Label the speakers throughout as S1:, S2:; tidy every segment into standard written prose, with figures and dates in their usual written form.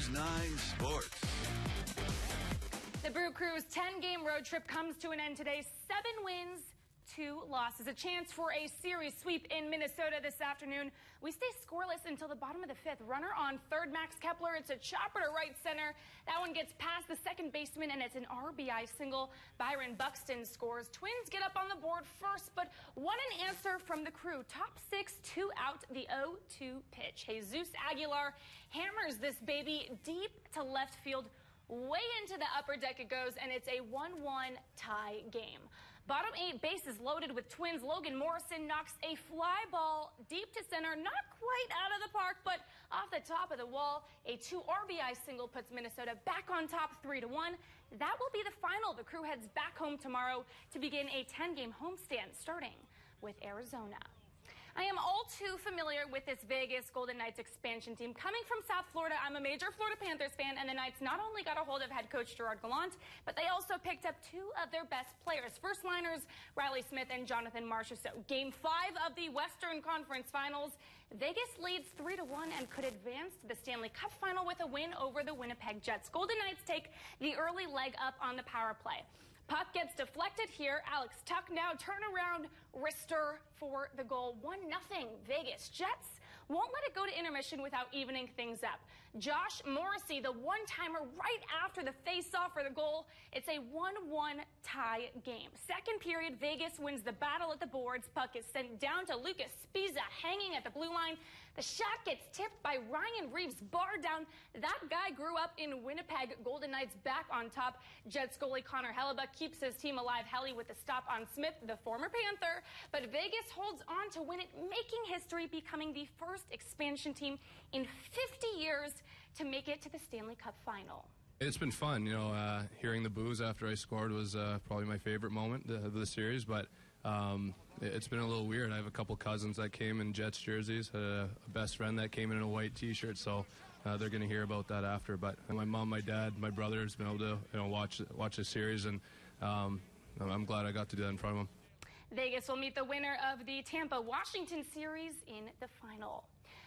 S1: News 9 Sports.
S2: The Brew Crew's 10-game road trip comes to an end today. 7 wins, 2 losses. A chance for a series sweep in Minnesota this afternoon. We stay scoreless until the bottom of the 5th. Runner on third, Max Kepler. It's a chopper to right center. That one gets past the second baseman, and it's an RBI single. Byron Buxton scores. Twins get up on the board first, but what an answer from the Crew. Top 6, 2 out, the 0-2 pitch. Jesus Aguilar hammers this baby deep to left field. Way into the upper deck it goes, and it's a 1-1 tie game. Bottom 8, bases loaded with Twins. Logan Morrison knocks a fly ball deep to center, not quite out of the park, but off the top of the wall. A 2 RBI single puts Minnesota back on top 3-1. That will be the final. The Crew heads back home tomorrow to begin a 10-game homestand, starting with Arizona. I am all too familiar with this Vegas Golden Knights expansion team. Coming from South Florida, I'm a major Florida Panthers fan, and the Knights not only got a hold of head coach Gerard Gallant, but they also picked up 2 of their best players. First liners, Riley Smith and Jonathan Marchessault. Game 5 of the Western Conference Finals. Vegas leads 3-1 and could advance to the Stanley Cup final with a win over the Winnipeg Jets. Golden Knights take the early leg up on the power play. Puck gets deflected here. Alex Tuck now turnaround wrister for the goal. 1-0 Vegas. Jets won't let it go to intermission without evening things up. Josh Morrissey, the one-timer right after the face-off for the goal. It's a 1-1 tie game. Second period, Vegas wins the battle at the boards. Puck is sent down to Lucas Spiza, hanging at the blue line. The shot gets tipped by Ryan Reeves, bar down. That guy grew up in Winnipeg. Golden Knights back on top. Jets goalie Connor Hellebuck keeps his team alive. Helly with the stop on Smith, the former Panther. But Vegas holds on to win it, making history, becoming the first expansion team in 50 years to make it to the Stanley Cup final.
S3: It's been fun. Hearing the boos after I scored was probably my favorite moment of the series, but it's been a little weird. I have a couple cousins that came in Jets jerseys, a best friend that came in a white T-shirt, so they're going to hear about that after. But my mom, my dad, my brother has been able to watch the series, and I'm glad I got to do that in front of them.
S2: Vegas will meet the winner of the Tampa-Washington series in the final.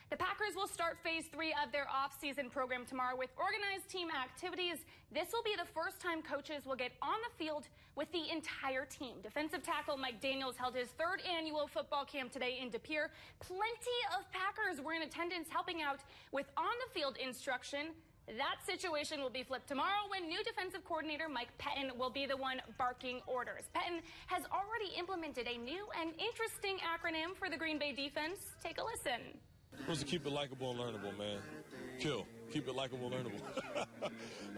S2: The Packers will start phase 3 of their off-season program tomorrow with organized team activities. This will be the first time coaches will get on the field with the entire team. Defensive tackle Mike Daniels held his 3rd annual football camp today in De Pere. Plenty of Packers were in attendance helping out with on-the-field instruction. That situation will be flipped tomorrow when new defensive coordinator Mike Pettin will be the one barking orders. Pettin has already implemented a new and interesting acronym for the Green Bay defense. Take a listen.
S4: Supposed to keep it likable and learnable, man. Kill. Keep it likable and learnable.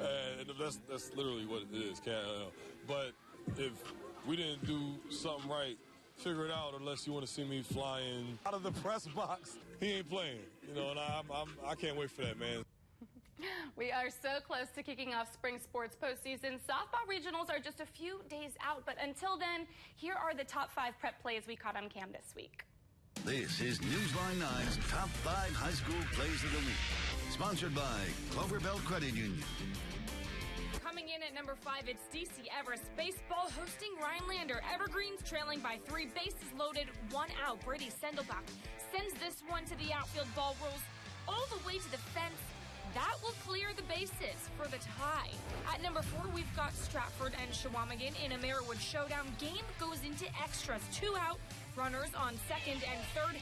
S4: And that's literally what it is. But if we didn't do something right, figure it out unless you want to see me flying out of the press box. He ain't playing, and I can't wait for that, man.
S2: We are so close to kicking off spring sports postseason. Softball regionals are just a few days out, but until then, here are the top 5 prep plays we caught on cam this week.
S1: This is Newsline 9's Top 5 High School Plays of the Week. Sponsored by Clover Bell Credit Union.
S2: Coming in at number 5, it's DC Everest baseball hosting Rhinelander. Evergreens trailing by 3, bases loaded, 1 out. Brady Sendelbach sends this one to the outfield. Ball rolls all the way to the fence. That will clear the bases for the tie. At number 4, we've got Stratford and Shawamigan in a Merriwood showdown. Game goes into extras. 2 out. Runners on 2nd and 3rd.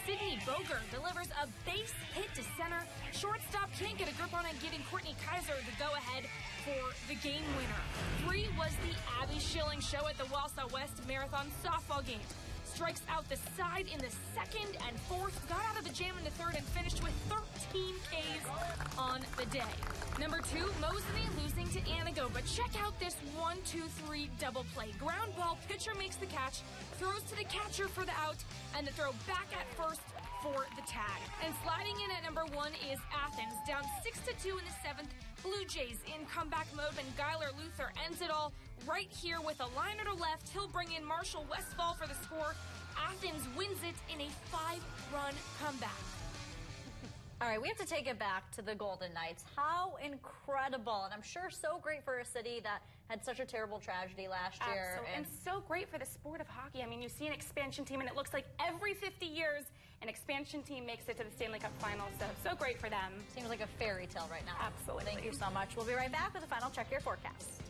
S2: Sydney Boger delivers a base hit to center. Shortstop can't get a grip on it, giving Courtney Kaiser the go-ahead for the game winner. 3 was the Abby Schilling show at the Wausau West Marathon softball game. Strikes out the side in the 2nd and 4th, got out of the jam in the 3rd, and finished with 13 Ks on the day. Number 2, Mosley losing to Anago, but check out this 1-2-3 double play. Ground ball, pitcher makes the catch, throws to the catcher for the out, and the throw back at first for the tag. And sliding in at number 1 is Athens, down 6-2 in the 7th. Blue Jays in comeback mode, and Guyler Luther ends it all right here with a liner to left. He'll bring in Marshall Westfall for the score. Athens wins it in a 5-run comeback.
S5: All right, we have to take it back to the Golden Knights. How incredible, and I'm sure so great for a city that had such a terrible tragedy last year.
S2: And so great for the sport of hockey. I mean, you see an expansion team, and it looks like every 50 years an expansion team makes it to the Stanley Cup final. So great for them.
S5: Seems like a fairy tale right now.
S2: Absolutely.
S5: Thank you so much. We'll be right back with a final check your forecast.